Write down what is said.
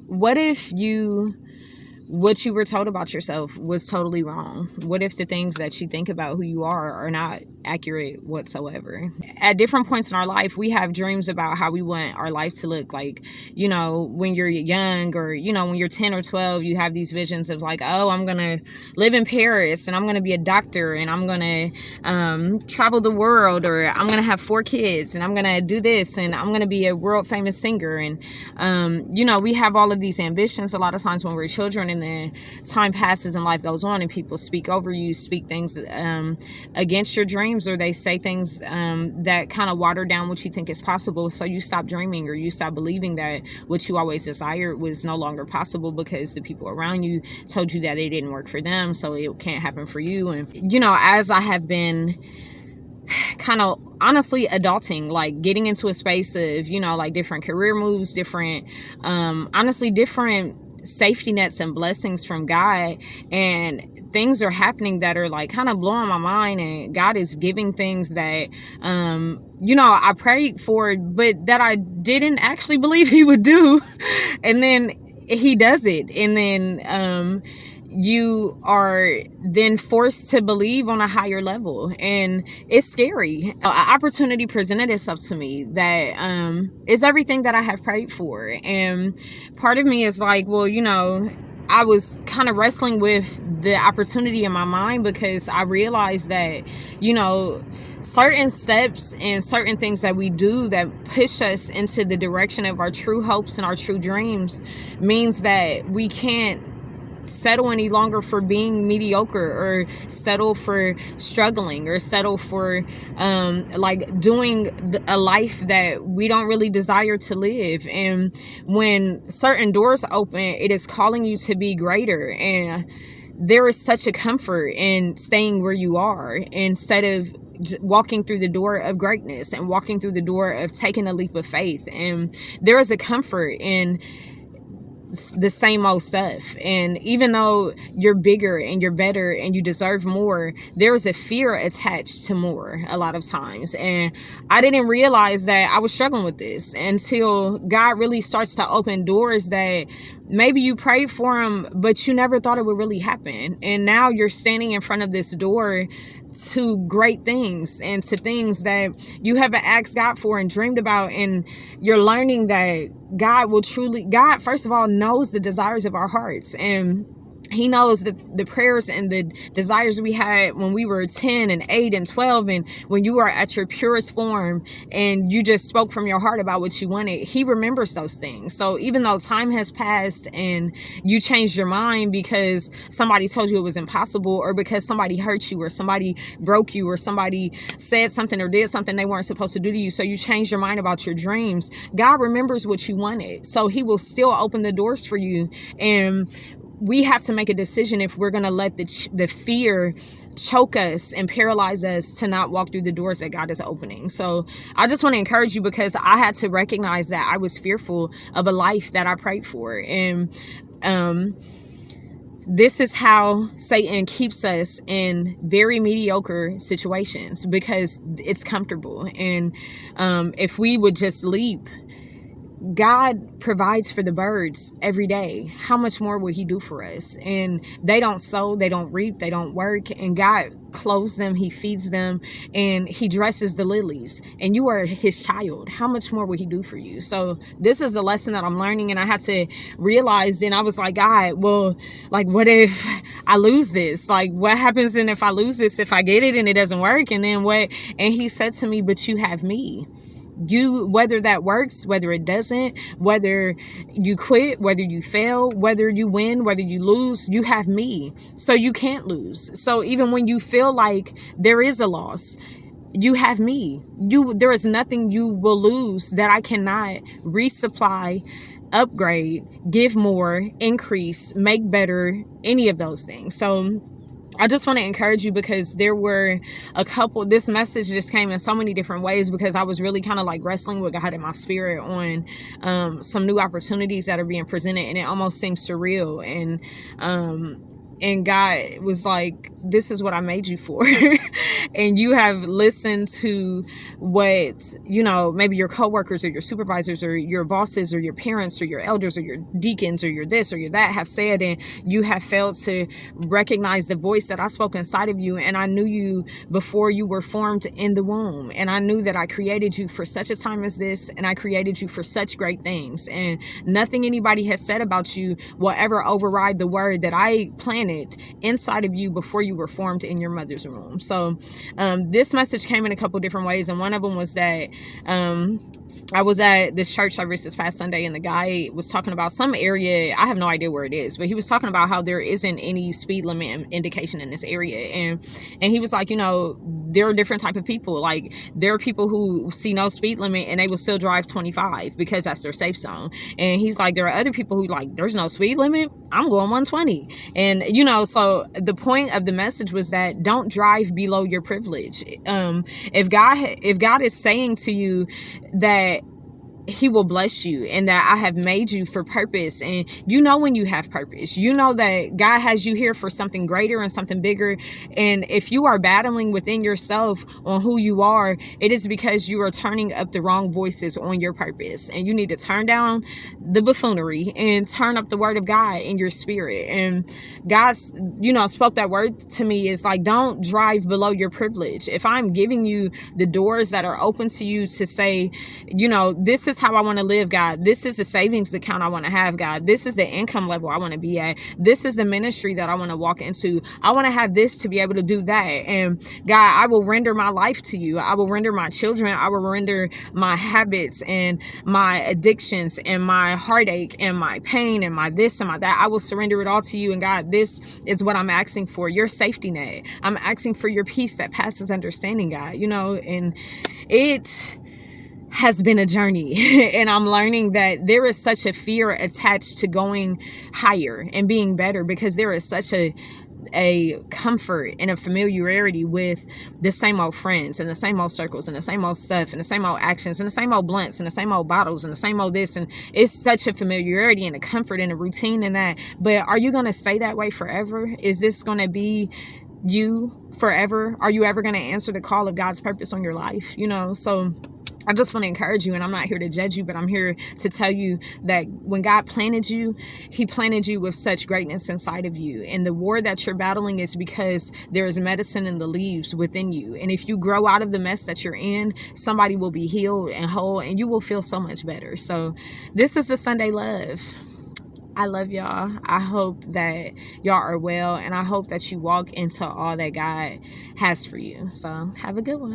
what if what you were told about yourself was totally wrong? What if the things that you think about who you are not accurate whatsoever? At different points in our life, we have dreams about how we want our life to look. Like, when you're young, or, when you're 10 or 12, you have these visions of like, oh, I'm going to live in Paris and I'm going to be a doctor and I'm going to travel the world, or I'm going to have 4 kids and I'm going to do this and I'm going to be a world famous singer. And, we have all of these ambitions a lot of times when we're children, and then time passes and life goes on and people speak over you, speak things against your dreams, or they say things that kind of water down what you think is possible. So you stop dreaming, or you stop believing that what you always desired was no longer possible because the people around you told you that it didn't work for them, so it can't happen for you. And, as I have been kind of honestly adulting, like getting into a space of, like different career moves, different, honestly, different safety nets and blessings from God, and things are happening that are like kind of blowing my mind, and God is giving things that I prayed for, but that I didn't actually believe he would do. And then he does it, and then you are then forced to believe on a higher level, and it's scary. An opportunity presented itself to me that is everything that I have prayed for, and part of me is like, well, I was kind of wrestling with the opportunity in my mind, because I realized that, certain steps and certain things that we do that push us into the direction of our true hopes and our true dreams means that we can't settle any longer for being mediocre, or settle for struggling, or settle for like doing a life that we don't really desire to live. And when certain doors open, it is calling you to be greater, and there is such a comfort in staying where you are instead of walking through the door of greatness and walking through the door of taking a leap of faith. And there is a comfort in the same old stuff. And even though you're bigger and you're better and you deserve more, there's a fear attached to more a lot of times. And I didn't realize that I was struggling with this until God really starts to open doors that maybe you prayed for them, but you never thought it would really happen. And now you're standing in front of this door to great things, and to things that you haven't asked God for and dreamed about. And you're learning that God, first of all, knows the desires of our hearts, and he knows the prayers and the desires we had when we were 10 and 8 and 12, and when you were at your purest form and you just spoke from your heart about what you wanted. He remembers those things. So even though time has passed and you changed your mind because somebody told you it was impossible, or because somebody hurt you, or somebody broke you, or somebody said something or did something they weren't supposed to do to you, so you changed your mind about your dreams, God remembers what you wanted. So he will still open the doors for you. And we have to make a decision if we're going to let the fear choke us and paralyze us to not walk through the doors that God is opening. So I just want to encourage you, because I had to recognize that I was fearful of a life that I prayed for. And this is how Satan keeps us in very mediocre situations, because it's comfortable. And if we would just leap, God provides for the birds every day. How much more will he do for us? And they don't sow, they don't reap, they don't work, and God clothes them, he feeds them, and he dresses the lilies, and you are his child. How much more will he do for you? So this is a lesson that I'm learning, and I had to realize, and I was like, God, well, like, what if I lose this? Like, what happens then if I lose this, if I get it and it doesn't work? And then what? And he said to me, but you have me. You, whether that works, whether it doesn't, whether you quit, whether you fail, whether you win, whether you lose, you have me. So you can't lose. So even when you feel like there is a loss, you have me. There is nothing you will lose that I cannot resupply, upgrade, give more, increase, make better, any of those things. So I just want to encourage you, because there were this message just came in so many different ways, because I was really kind of like wrestling with God in my spirit on some new opportunities that are being presented, and it almost seems surreal. And and God was like, this is what I made you for. And you have listened to what, maybe your coworkers or your supervisors or your bosses or your parents or your elders or your deacons or your this or your that have said, and you have failed to recognize the voice that I spoke inside of you. And I knew you before you were formed in the womb. And I knew that I created you for such a time as this, and I created you for such great things. And nothing anybody has said about you will ever override the word that I planted inside of you before you were formed in your mother's womb. So this message came in a couple different ways, and one of them was that I was at this church service this past Sunday, and the guy was talking about some area. I have no idea where it is, but he was talking about how there isn't any speed limit indication in this area. And he was like, there are different type of people. Like, there are people who see no speed limit and they will still drive 25 because that's their safe zone. And he's like, there are other people who like, there's no speed limit, I'm going 120. And, so the point of the message was that don't drive below your privilege. If God is saying to you that he will bless you and that I have made you for purpose, and when you have purpose, that God has you here for something greater and something bigger. And if you are battling within yourself on who you are, it is because you are turning up the wrong voices on your purpose, and you need to turn down the buffoonery and turn up the word of God in your spirit. And God, spoke that word to me, is like, don't drive below your privilege. If I'm giving you the doors that are open to you to say, this is how I want to live, God. This is the savings account I want to have, God. This is the income level I want to be at. This is the ministry that I want to walk into. I want to have this to be able to do that. And God, I will render my life to you. I will render my children. I will render my habits and my addictions and my heartache and my pain and my this and my that. I will surrender it all to you. And God, this is what I'm asking for, your safety net. I'm asking for your peace that passes understanding, God, and it has been a journey. And I'm learning that there is such a fear attached to going higher and being better, because there is such a comfort and a familiarity with the same old friends and the same old circles and the same old stuff and the same old actions and the same old blunts and the same old bottles and the same old this. And it's such a familiarity and a comfort and a routine in that. But are you going to stay that way forever? Is this going to be you forever? Are you ever going to answer the call of God's purpose on your life? So I just want to encourage you, and I'm not here to judge you, but I'm here to tell you that when God planted you, he planted you with such greatness inside of you. And the war that you're battling is because there is medicine in the leaves within you. And if you grow out of the mess that you're in, somebody will be healed and whole, and you will feel so much better. So this is the Sunday Love. I love y'all. I hope that y'all are well, and I hope that you walk into all that God has for you. So have a good one.